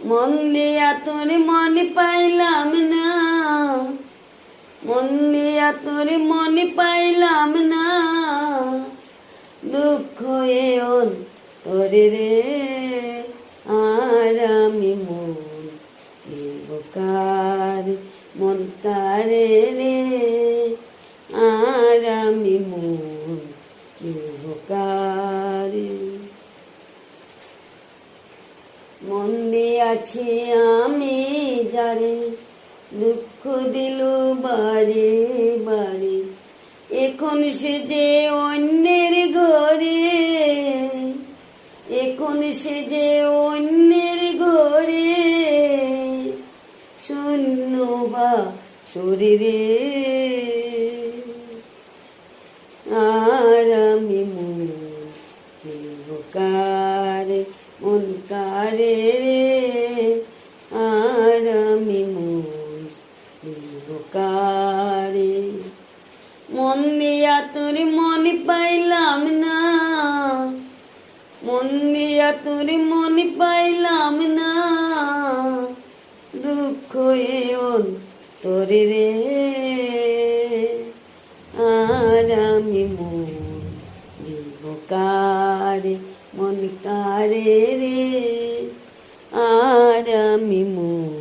মন দিয়া তোর মন পাইলাম না, মন দিয়া তোর মন পাইলাম না, দুঃখ এন তোরে রে। আর আমি মন কার, মন কারে রে। আর আমি মন কারে। মন দিয়াছি আমি যারে, দুঃখ দিল বারে বারে, এখন সে যে অন্যের ঘরে, এখন সে যে অন্যের ঘরে, শূন্য বা শরীরে। আর আমি মন কারে, মন কারে রে। আর আমি মন কারে। মন দিয়া তোর মন পাইলাম না, মন দিয়া তোর মন পাইলাম না, দুঃখ এন তোরে রে। আর আমি মন কারে, মন কারে রে। আর আমি মন